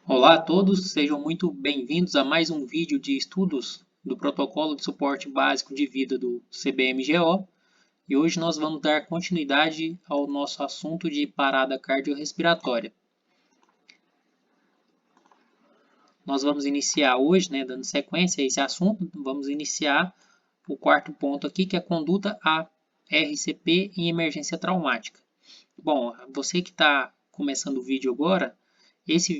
Olá a todos, sejam muito bem-vindos a mais um vídeo de estudos do Protocolo de Suporte Básico de Vida do CBMGO. E hoje nós vamos dar continuidade ao nosso assunto de parada cardiorrespiratória. Nós vamos iniciar hoje, dando sequência a esse assunto, vamos iniciar o quarto ponto aqui, que é a conduta a RCP em emergência traumática. Bom, você que está começando o vídeo agora, esse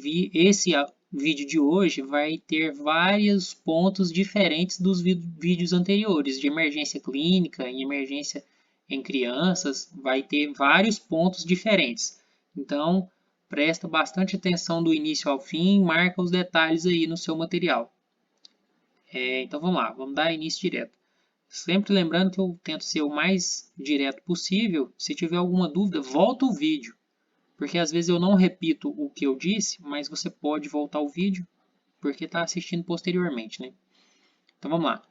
vídeo de hoje vai ter vários pontos diferentes dos vídeos anteriores, de emergência clínica, em emergência em crianças, vai ter vários pontos diferentes. Então, presta bastante atenção do início ao fim, marca os detalhes aí no seu material. Então vamos lá, vamos dar início direto. Sempre lembrando que eu tento ser o mais direto possível. Se tiver alguma dúvida, volta o vídeo. Porque às vezes eu não repito o que eu disse, mas você pode voltar o vídeo porque está assistindo posteriormente, né? Então vamos lá.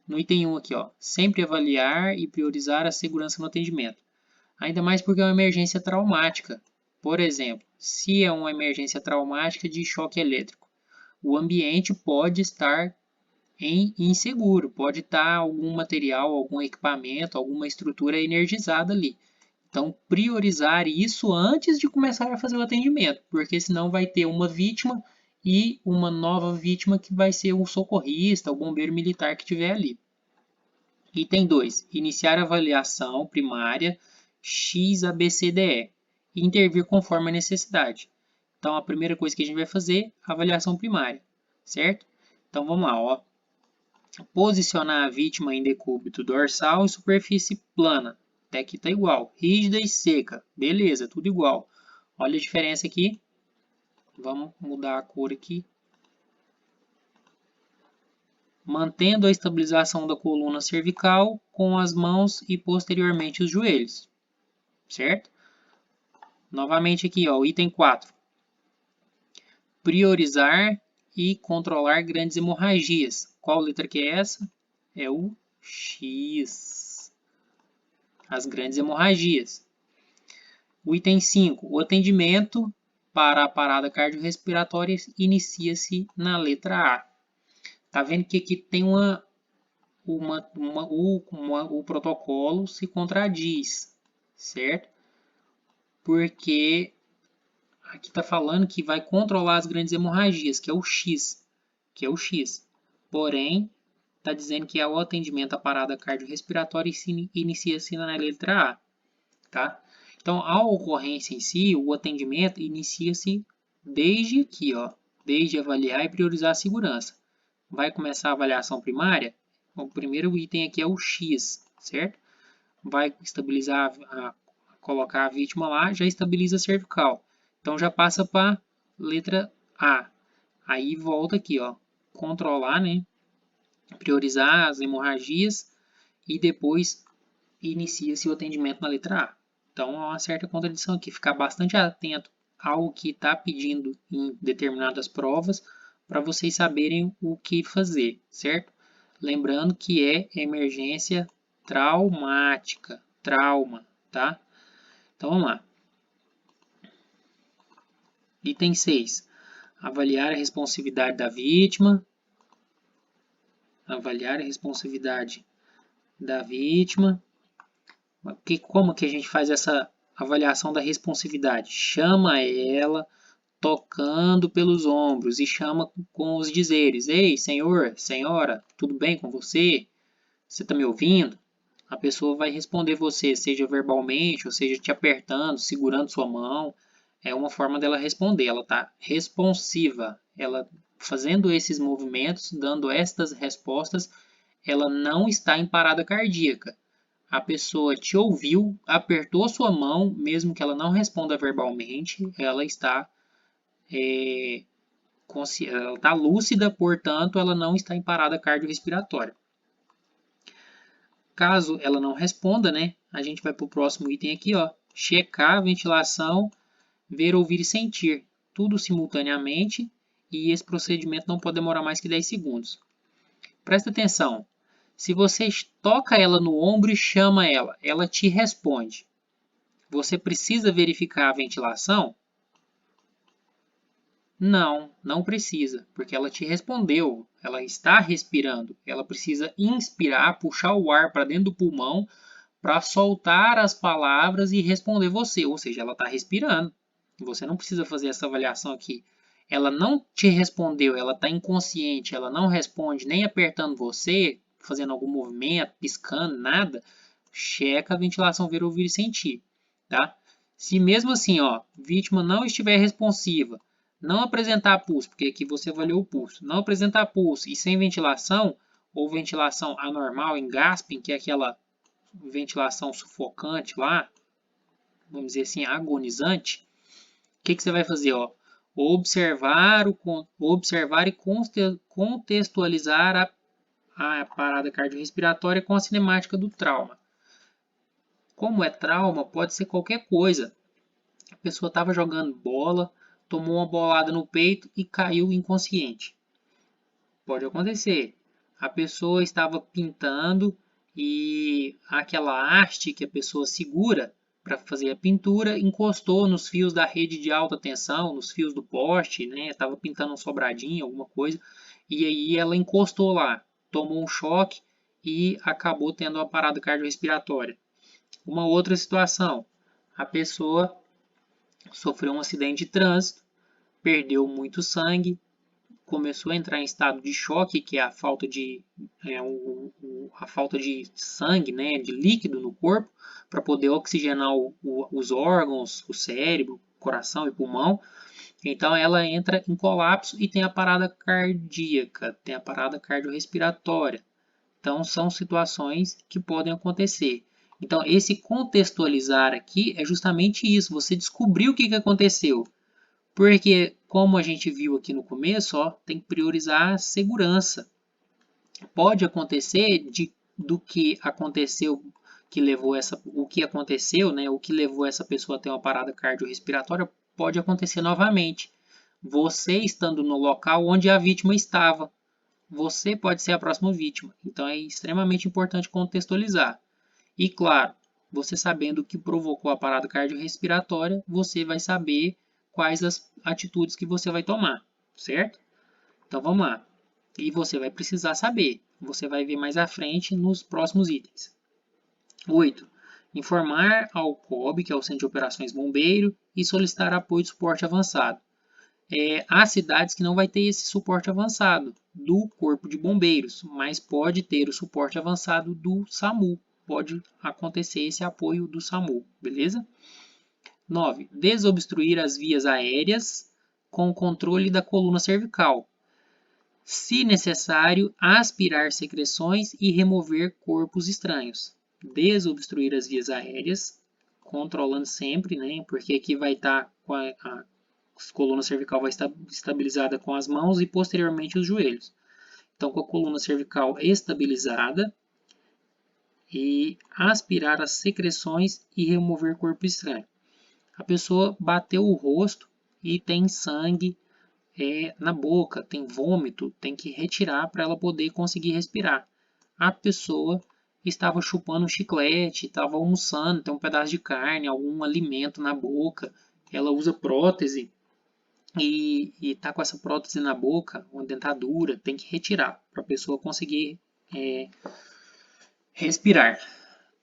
No item 1 aqui, ó, sempre avaliar e priorizar a segurança no atendimento. Ainda mais porque é uma emergência traumática. Por exemplo, se é uma emergência traumática de choque elétrico, o ambiente pode estar inseguro, pode estar algum material, algum equipamento, alguma estrutura energizada ali. Então, priorizar isso antes de começar a fazer o atendimento, porque senão vai ter uma vítima e uma nova vítima que vai ser o socorrista, o bombeiro militar que estiver ali. Item 2. Iniciar a avaliação primária XABCDE e intervir conforme a necessidade. Então, a primeira coisa que a gente vai fazer, avaliação primária, certo? Então, vamos lá, ó. Posicionar a vítima em decúbito dorsal e superfície plana. Até aqui está igual. Rígida e seca. Beleza, tudo igual. Olha a diferença aqui. Vamos mudar a cor aqui. Mantendo a estabilização da coluna cervical com as mãos e posteriormente os joelhos. Certo? Novamente aqui, ó, o item 4. Priorizar e controlar grandes hemorragias. Qual letra que é essa? É o X. As grandes hemorragias. O item 5. O atendimento para a parada cardiorrespiratória inicia-se na letra A. Tá vendo que aqui tem o protocolo se contradiz, certo? Porque aqui está falando que vai controlar as grandes hemorragias, que é o X. Porém, está dizendo que o atendimento à parada cardiorrespiratória inicia-se na letra A. Tá? Então, a ocorrência em si, o atendimento inicia-se desde aqui, ó, desde avaliar e priorizar a segurança. Vai começar a avaliação primária? O primeiro item aqui é o X, certo? Vai estabilizar, colocar a vítima lá, já estabiliza a cervical. Então, já passa para a letra A. Aí volta aqui, ó, controlar, né? Priorizar as hemorragias e depois inicia-se o atendimento na letra A. Então, há uma certa contradição aqui. Ficar bastante atento ao que está pedindo em determinadas provas para vocês saberem o que fazer, certo? Lembrando que é emergência traumática, trauma, tá? Então, vamos lá. Item 6. Avaliar a responsividade da vítima. Avaliar a responsividade da vítima. Como que a gente faz essa avaliação da responsividade? Chama ela tocando pelos ombros e chama com os dizeres: Ei, senhor, senhora, tudo bem com você? Você está me ouvindo? A pessoa vai responder você, seja verbalmente, ou seja, te apertando, segurando sua mão. É uma forma dela responder. Ela está responsiva. Ela fazendo esses movimentos, dando estas respostas, ela não está em parada cardíaca. A pessoa te ouviu, apertou sua mão, mesmo que ela não responda verbalmente, ela está lúcida, portanto, ela não está em parada cardiorrespiratória. Caso ela não responda, a gente vai para o próximo item aqui, ó, checar a ventilação, ver, ouvir e sentir, tudo simultaneamente, e esse procedimento não pode demorar mais que 10 segundos. Presta atenção, se você toca ela no ombro e chama ela, ela te responde. Você precisa verificar a ventilação? Não, não precisa, porque ela te respondeu, ela está respirando. Ela precisa inspirar, puxar o ar para dentro do pulmão para soltar as palavras e responder você, ou seja, ela está respirando. Você não precisa fazer essa avaliação aqui. Ela não te respondeu, ela está inconsciente, ela não responde nem apertando você, fazendo algum movimento, piscando, nada. Checa a ventilação ver, ouvir e sentir, tá? Se mesmo assim, ó, vítima não estiver responsiva, não apresentar pulso, porque aqui você avaliou o pulso, não apresentar pulso e sem ventilação, ou ventilação anormal em gasping, que é aquela ventilação sufocante lá, vamos dizer assim, agonizante, o que você vai fazer? Ó? Observar e contextualizar a parada cardiorrespiratória com a cinemática do trauma. Como é trauma, pode ser qualquer coisa. A pessoa estava jogando bola, tomou uma bolada no peito e caiu inconsciente. Pode acontecer. A pessoa estava pintando e aquela haste que a pessoa segura para fazer a pintura encostou nos fios da rede de alta tensão, nos fios do poste, né? Estava pintando um sobradinho, alguma coisa, e aí ela encostou lá, tomou um choque e acabou tendo uma parada cardiorrespiratória. Uma outra situação, a pessoa sofreu um acidente de trânsito, perdeu muito sangue, começou a entrar em estado de choque, que é a falta de, a falta de sangue, né, de líquido no corpo, para poder oxigenar os órgãos, o cérebro, coração e pulmão. Então ela entra em colapso e tem a parada cardíaca, tem a parada cardiorrespiratória. Então são situações que podem acontecer. Então esse contextualizar aqui é justamente isso, você descobriu o que aconteceu. Porque, como a gente viu aqui no começo, ó, tem que priorizar a segurança. Pode acontecer do que aconteceu, que levou o que aconteceu, né, o que levou essa pessoa a ter uma parada cardiorrespiratória, pode acontecer novamente. Você estando no local onde a vítima estava, você pode ser a próxima vítima. Então é extremamente importante contextualizar. E claro, você sabendo o que provocou a parada cardiorrespiratória, você vai saber quais as atitudes que você vai tomar, certo? Então vamos lá. E você vai precisar saber. Você vai ver mais à frente nos próximos itens. 8. Informar ao COB, que é o Centro de Operações Bombeiro, e solicitar apoio de suporte avançado. Há cidades que não vai ter esse suporte avançado do Corpo de Bombeiros, mas pode ter o suporte avançado do SAMU. Pode acontecer esse apoio do SAMU, beleza? 9. Desobstruir as vias aéreas com o controle da coluna cervical. Se necessário, aspirar secreções e remover corpos estranhos. Desobstruir as vias aéreas, controlando sempre, né? Porque aqui vai estar com a coluna cervical vai estar estabilizada com as mãos e posteriormente os joelhos. Então, com a coluna cervical estabilizada, e aspirar as secreções e remover corpo estranho. A pessoa bateu o rosto e tem sangue na boca, tem vômito, tem que retirar para ela poder conseguir respirar. A pessoa estava chupando um chiclete, estava almoçando, tem um pedaço de carne, algum alimento na boca, ela usa prótese e está com essa prótese na boca, uma dentadura, tem que retirar para a pessoa conseguir respirar.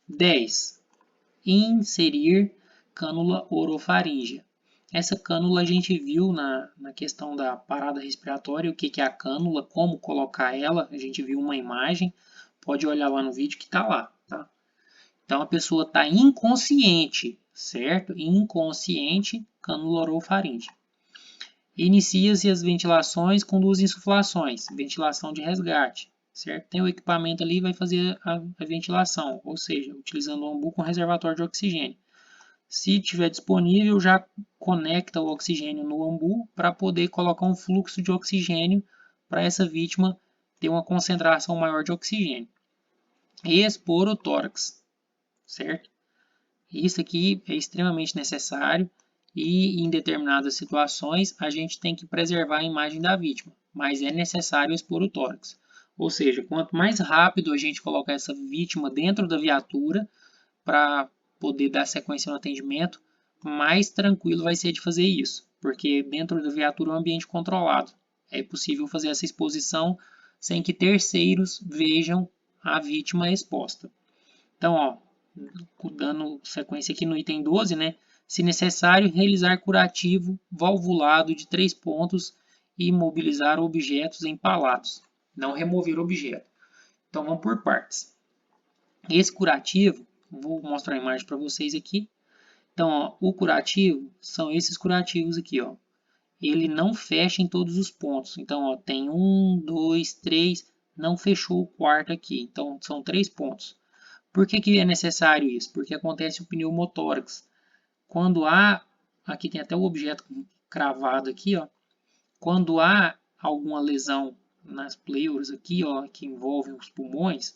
10. Inserir cânula orofaríngea. Essa cânula a gente viu na questão da parada respiratória, o que é a cânula, como colocar ela, a gente viu uma imagem, pode olhar lá no vídeo que está lá, tá? Então a pessoa está inconsciente, certo? Inconsciente, cânula orofaríngea. Inicia-se as ventilações com duas insuflações, ventilação de resgate, certo? Tem o equipamento ali e vai fazer a ventilação, ou seja, utilizando o ambu com reservatório de oxigênio. Se tiver disponível, já conecta o oxigênio no ambu para poder colocar um fluxo de oxigênio para essa vítima ter uma concentração maior de oxigênio. Expor o tórax, certo? Isso aqui é extremamente necessário e em determinadas situações a gente tem que preservar a imagem da vítima, mas é necessário expor o tórax. Ou seja, quanto mais rápido a gente colocar essa vítima dentro da viatura para poder dar sequência no atendimento, mais tranquilo vai ser de fazer isso, porque dentro da viatura é um ambiente controlado. É possível fazer essa exposição sem que terceiros vejam a vítima exposta. Então, ó, dando sequência aqui no item 12, né? Se necessário, realizar curativo valvulado de 3 pontos e imobilizar objetos empalados. Não remover objeto. Então, vamos por partes. Esse curativo, vou mostrar a imagem para vocês aqui. Então, ó, o curativo são esses curativos aqui, ó. Ele não fecha em todos os pontos. Então, ó, tem 1, 2, 3, não fechou o quarto aqui. Então, são 3 pontos. Por que é necessário isso? Porque acontece o pneumotórax. Quando há, aqui tem até o objeto cravado aqui, ó. Quando há alguma lesão nas pleuras aqui, ó, que envolvem os pulmões,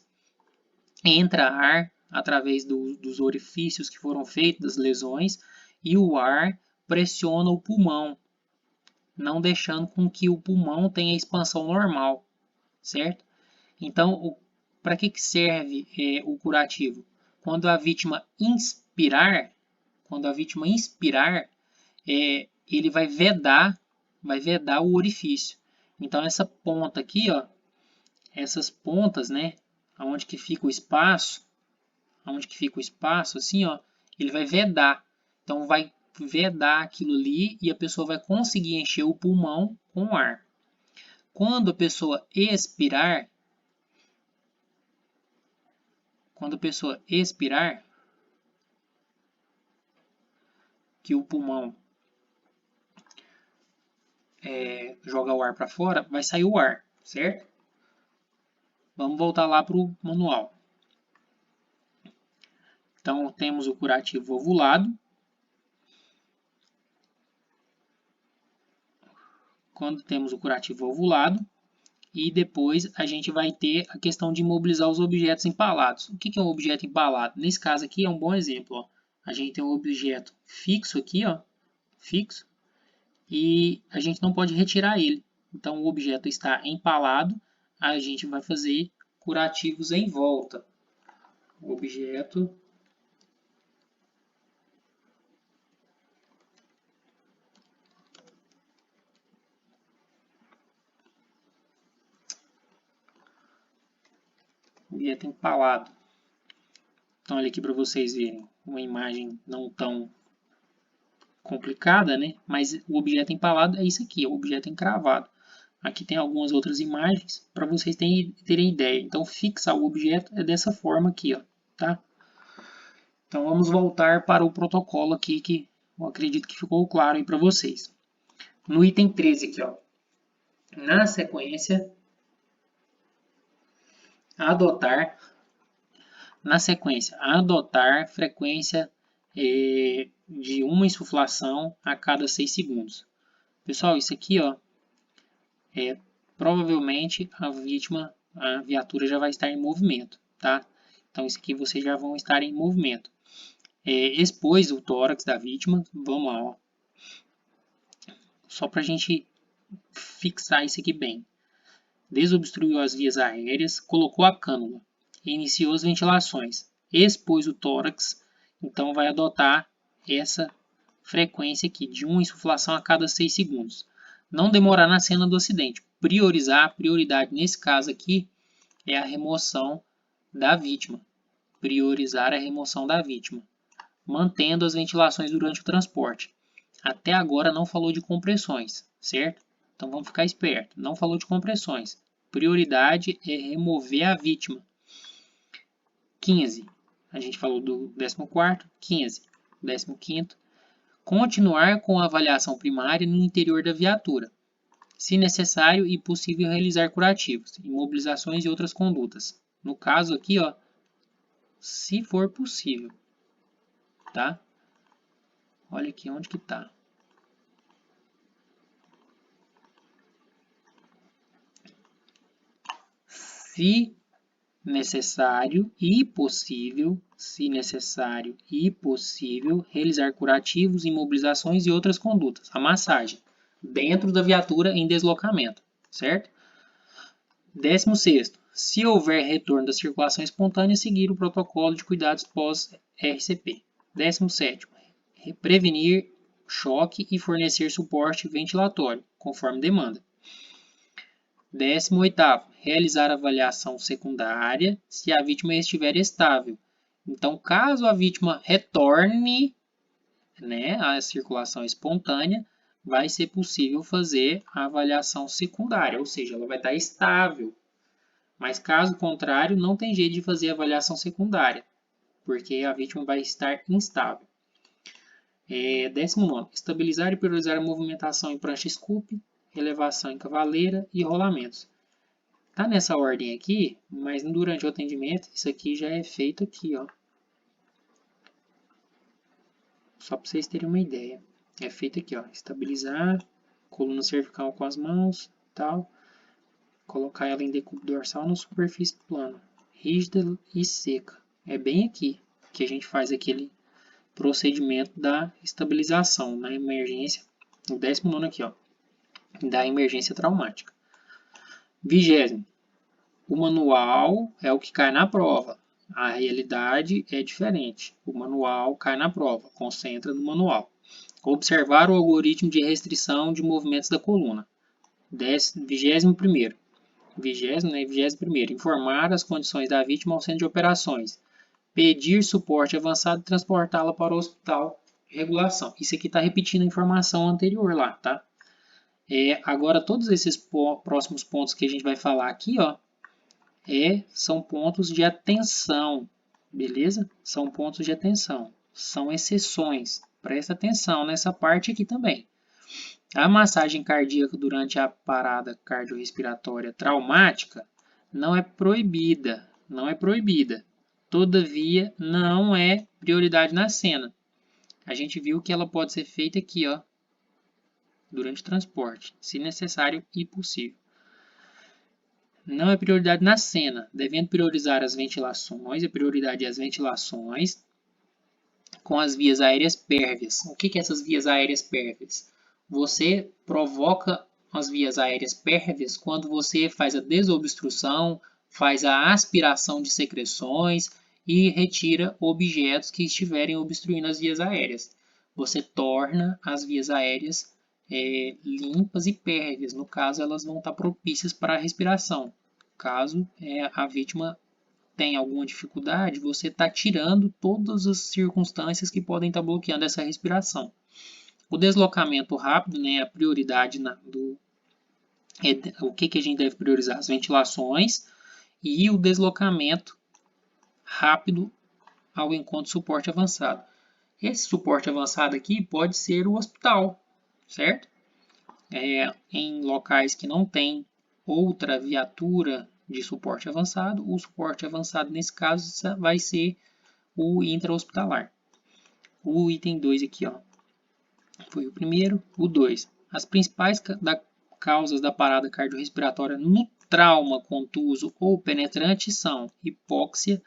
entra ar através dos orifícios que foram feitos das lesões e o ar pressiona o pulmão, não deixando com que o pulmão tenha expansão normal, certo? Então, para que serve o curativo? Quando a vítima inspirar, ele vai vedar o orifício. Então, essa ponta aqui, ó, essas pontas, né, aonde que fica o espaço, assim, ó, ele vai vedar. Então, vai vedar aquilo ali e a pessoa vai conseguir encher o pulmão com ar. Quando a pessoa expirar, que o pulmão joga o ar para fora, vai sair o ar, certo? Vamos voltar lá para o manual. Então, temos o curativo ovulado. Quando temos o curativo ovulado, e depois a gente vai ter a questão de imobilizar os objetos empalados. O que é um objeto empalado? Nesse caso aqui é um bom exemplo. Ó. A gente tem um objeto fixo aqui, ó, fixo, e a gente não pode retirar ele. Então o objeto está empalado, a gente vai fazer curativos em volta. O objeto empalado. Então olha aqui para vocês verem uma imagem não tão complicada, né? Mas o objeto empalado é isso aqui, é o objeto encravado. Aqui tem algumas outras imagens para vocês terem ideia. Então, fixar o objeto é dessa forma aqui, ó, tá? Então, vamos voltar para o protocolo aqui, que eu acredito que ficou claro aí para vocês. No item 13 aqui, ó. Na sequência, adotar frequência de uma insuflação a cada 6 segundos. Pessoal, isso aqui, ó, provavelmente a viatura já vai estar em movimento, tá? Então, isso aqui vocês já vão estar em movimento. Expôs o tórax da vítima, vamos lá, ó. Só para a gente fixar isso aqui bem. Desobstruiu as vias aéreas, colocou a cânula, iniciou as ventilações, expôs o tórax, então vai adotar essa frequência aqui de uma insuflação a cada 6 segundos. Não demorar na cena do acidente. A prioridade nesse caso aqui é a remoção da vítima. Priorizar a remoção da vítima, mantendo as ventilações durante o transporte. Até agora não falou de compressões, certo? Então vamos ficar esperto. Não falou de compressões. Prioridade é remover a vítima. 15. A gente falou do 14º. 15. 15º. Continuar com a avaliação primária no interior da viatura. Se necessário e possível realizar curativos, imobilizações e outras condutas. No caso aqui, ó, se for possível, tá? Olha aqui onde que tá. Se necessário e possível, realizar curativos, imobilizações e outras condutas. A massagem dentro da viatura em deslocamento, certo? 16º. Se houver retorno da circulação espontânea, seguir o protocolo de cuidados pós-RCP. 17º. Prevenir choque e fornecer suporte ventilatório, conforme demanda. 18º, realizar avaliação secundária se a vítima estiver estável. Então, caso a vítima retorne, né, à circulação espontânea, vai ser possível fazer a avaliação secundária, ou seja, ela vai estar estável. Mas caso contrário, não tem jeito de fazer a avaliação secundária, porque a vítima vai estar instável. 19º, estabilizar e priorizar a movimentação em prancha scoop, elevação em cavaleira e rolamentos. Tá nessa ordem aqui, mas durante o atendimento, isso aqui já é feito aqui, ó. Só para vocês terem uma ideia. É feito aqui, ó. Estabilizar, coluna cervical com as mãos, tal. Colocar ela em decúbito dorsal na superfície plana, rígida e seca. É bem aqui que a gente faz aquele procedimento da estabilização na emergência. O 19º aqui, ó. Da emergência traumática. 20º. O manual é o que cai na prova. A realidade é diferente. O manual cai na prova. Concentra no manual. Observar o algoritmo de restrição de movimentos da coluna. 21º. 21º. Informar as condições da vítima ao centro de operações. Pedir suporte avançado e transportá-la para o hospital de regulação. Isso aqui está repetindo a informação anterior lá, tá? Agora, todos esses próximos pontos que a gente vai falar aqui, ó, são pontos de atenção, beleza? São pontos de atenção, são exceções. Presta atenção nessa parte aqui também. A massagem cardíaca durante a parada cardiorrespiratória traumática não é proibida, Todavia, não é prioridade na cena. A gente viu que ela pode ser feita aqui, ó, durante o transporte, se necessário e possível. Não é prioridade na cena, devendo priorizar as ventilações, a prioridade é as ventilações com as vias aéreas pérvias. O que é essas vias aéreas pérvias? Você provoca as vias aéreas pérvias quando você faz a desobstrução, faz a aspiração de secreções e retira objetos que estiverem obstruindo as vias aéreas. Você torna as vias aéreas limpas e pérvias. No caso, elas vão estar propícias para a respiração. Caso a vítima tenha alguma dificuldade, você está tirando todas as circunstâncias que podem estar bloqueando essa respiração. O deslocamento rápido, né, a prioridade o que a gente deve priorizar? As ventilações e o deslocamento rápido ao encontro de suporte avançado. Esse suporte avançado aqui pode ser o hospital, certo? Em locais que não tem outra viatura de suporte avançado, o suporte avançado nesse caso vai ser o intra-hospitalar. O item 2 aqui, ó, foi o primeiro. O 2. As principais causas da parada cardiorrespiratória no trauma contuso ou penetrante são hipóxia,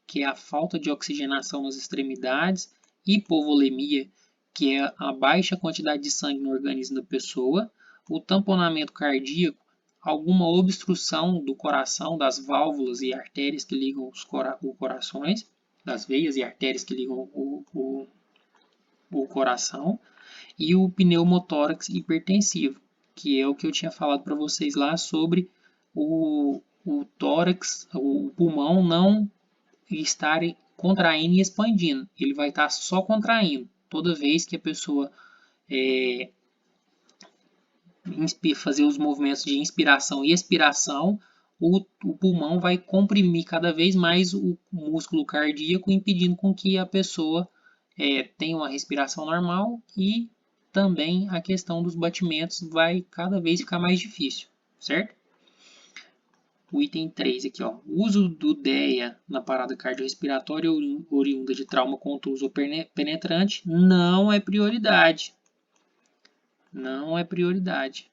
que é a falta de oxigenação nas extremidades, hipovolemia, que é a baixa quantidade de sangue no organismo da pessoa, o tamponamento cardíaco, alguma obstrução do coração, das válvulas e artérias que ligam os corações, das veias e artérias que ligam o coração, e o pneumotórax hipertensivo, que é o que eu tinha falado para vocês lá sobre o tórax, o pulmão não estar contraindo e expandindo. Ele vai estar só contraindo. Toda vez que a pessoa fazer os movimentos de inspiração e expiração, o pulmão vai comprimir cada vez mais o músculo cardíaco, impedindo com que a pessoa tenha uma respiração normal, e também a questão dos batimentos vai cada vez ficar mais difícil, certo? O item 3 aqui, ó. O uso do DEA na parada cardiorrespiratória oriunda de trauma contuso ou penetrante não é prioridade. Não é prioridade.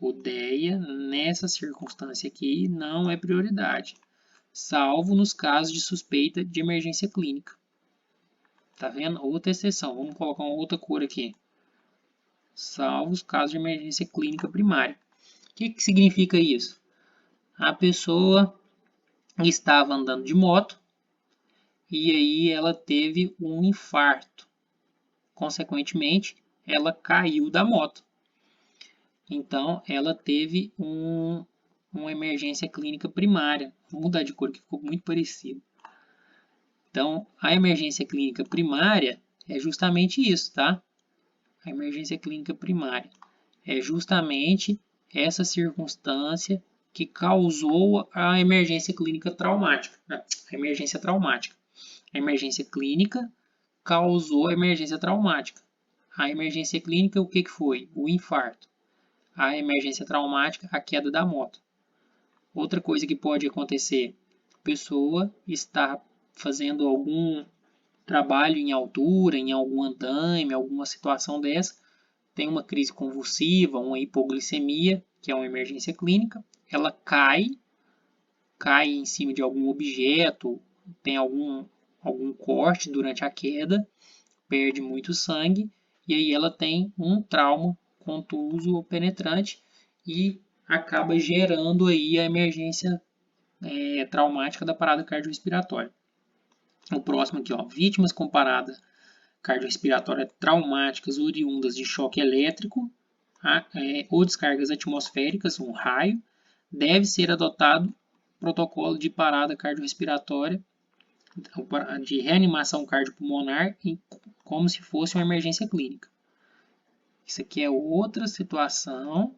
O DEA, nessa circunstância aqui, não é prioridade, salvo nos casos de suspeita de emergência clínica. Tá vendo? Outra exceção. Vamos colocar uma outra cor aqui. Salvo os casos de emergência clínica primária. O que significa isso? A pessoa estava andando de moto e aí ela teve um infarto. consequentemente, ela caiu da moto. Então, ela teve uma emergência clínica primária. Vou mudar de cor que ficou muito parecido. Então, a emergência clínica primária é justamente isso, tá? A emergência clínica primária é justamente essa circunstância que causou a emergência clínica traumática. A emergência traumática. A emergência clínica causou a emergência traumática. A emergência clínica, o que foi? O infarto. A emergência traumática, a queda da moto. Outra coisa que pode acontecer, a pessoa está fazendo algum trabalho em altura, em algum andaime, alguma situação dessa, tem uma crise convulsiva, uma hipoglicemia, que é uma emergência clínica, ela cai em cima de algum objeto, tem algum corte durante a queda, perde muito sangue, e aí ela tem um trauma contuso ou penetrante e acaba gerando aí a emergência traumática da parada cardiorrespiratória. O próximo aqui, ó, vítimas com parada cardiorrespiratória traumáticas oriundas de choque elétrico ou descargas atmosféricas, um raio, deve ser adotado protocolo de parada cardiorrespiratória de reanimação cardiopulmonar como se fosse uma emergência clínica. Isso aqui é outra situação,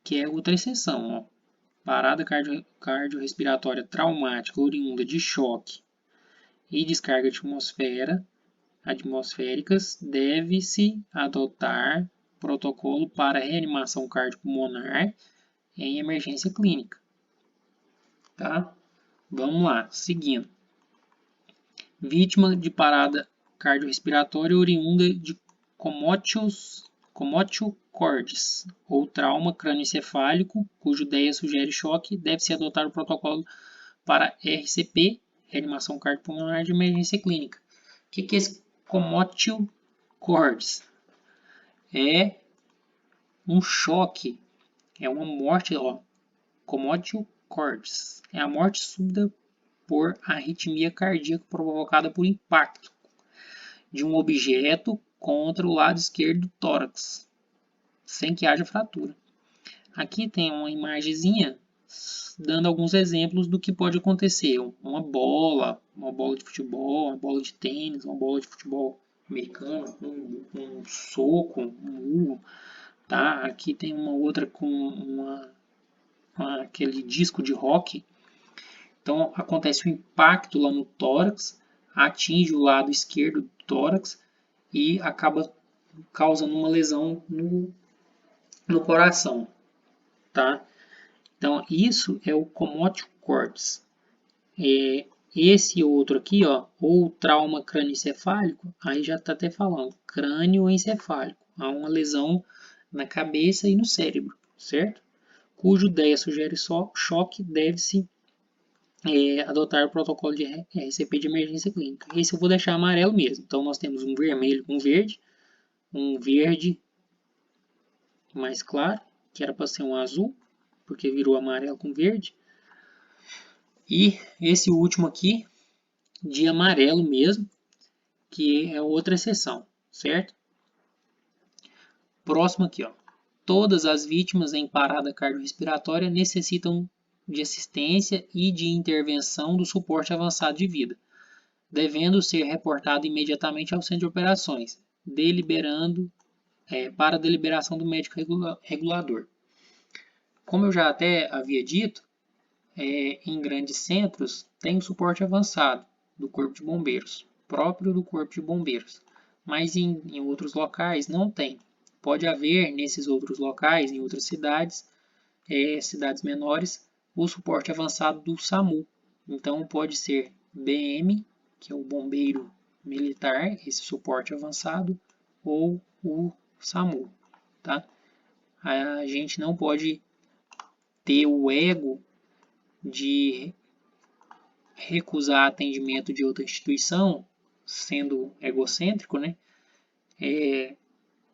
que é outra exceção. Ó. Parada cardiorrespiratória traumática oriunda de choque e descarga atmosféricas, deve-se adotar protocolo para reanimação cardiopulmonar em emergência clínica. Tá? Vamos lá, seguindo. Vítima de parada cardiorrespiratória oriunda de comótio cordis ou trauma crânioencefálico, cujo DEA sugere choque, deve-se adotar o protocolo para RCP, reanimação cardiopulmonar de emergência clínica. O que é esse comótio cordis? É um choque, é uma morte, ó, comótio cordis, é a morte súbita por arritmia cardíaca provocada por impacto de um objeto contra o lado esquerdo do tórax, sem que haja fratura. Aqui tem uma imagenzinha dando alguns exemplos do que pode acontecer. Uma bola de futebol, uma bola de tênis, uma bola de futebol americano, um soco, um murro. Tá? Aqui tem uma outra com aquele disco de rock. Então acontece um impacto lá no tórax, atinge o lado esquerdo do tórax e acaba causando uma lesão no coração. Tá? Então, isso é o comótio cordis. Esse outro aqui, ó, ou trauma crânioencefálico, aí já está até falando, crânioencefálico. Há uma lesão na cabeça e no cérebro, certo? Cujo DEA sugere choque, deve-se adotar o protocolo de RCP de emergência clínica. Esse eu vou deixar amarelo mesmo. Então, nós temos um vermelho com um verde mais claro, que era para ser um azul, porque virou amarelo com verde. E esse último aqui, de amarelo mesmo, que é outra exceção, certo? Próximo aqui, ó. Todas as vítimas em parada cardiorrespiratória necessitam de assistência e de intervenção do suporte avançado de vida, devendo ser reportado imediatamente ao centro de operações, para deliberação do médico regulador. Como eu já até havia dito, em grandes centros tem o suporte avançado do Corpo de Bombeiros, próprio do Corpo de Bombeiros, mas em outros locais não tem. Pode haver nesses outros locais, em outras cidades, cidades menores, o suporte avançado do SAMU. Então pode ser BM, que é o bombeiro militar, esse suporte avançado, ou o SAMU. Tá? A gente não pode ter o ego de recusar atendimento de outra instituição, sendo egocêntrico, né?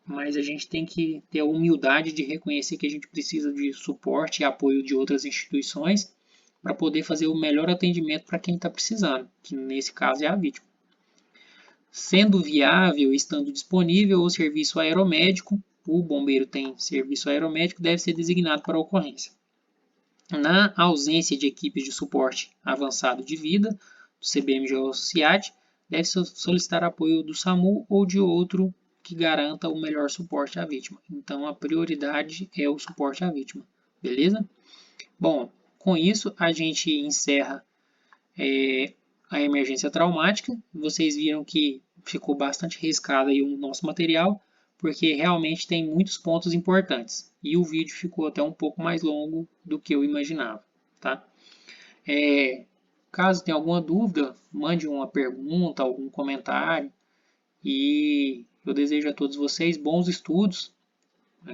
Mas a gente tem que ter a humildade de reconhecer que a gente precisa de suporte e apoio de outras instituições para poder fazer o melhor atendimento para quem está precisando, que nesse caso é a vítima. Sendo viável, estando disponível o serviço aeromédico, o bombeiro tem serviço aeromédico, deve ser designado para a ocorrência. Na ausência de equipes de suporte avançado de vida, do CBMG ou CIAT, deve solicitar apoio do SAMU ou de outro que garanta o melhor suporte à vítima. Então, a prioridade é o suporte à vítima, beleza? Bom, com isso a gente encerra a emergência traumática. Vocês viram que ficou bastante riscado aí o nosso material, porque realmente tem muitos pontos importantes. E o vídeo ficou até um pouco mais longo do que eu imaginava, tá? Caso tenha alguma dúvida, mande uma pergunta, algum comentário. E eu desejo a todos vocês bons estudos.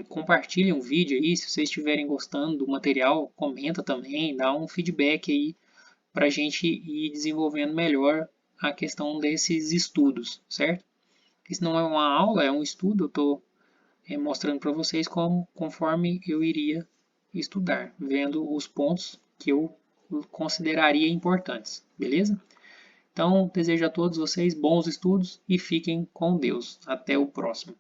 Compartilhem o vídeo aí, se vocês estiverem gostando do material, comenta também, dá um feedback aí para a gente ir desenvolvendo melhor a questão desses estudos, certo? Isso não é uma aula, é um estudo, eu estou mostrando para vocês conforme eu iria estudar, vendo os pontos que eu consideraria importantes, beleza? Então, desejo a todos vocês bons estudos e fiquem com Deus. Até o próximo.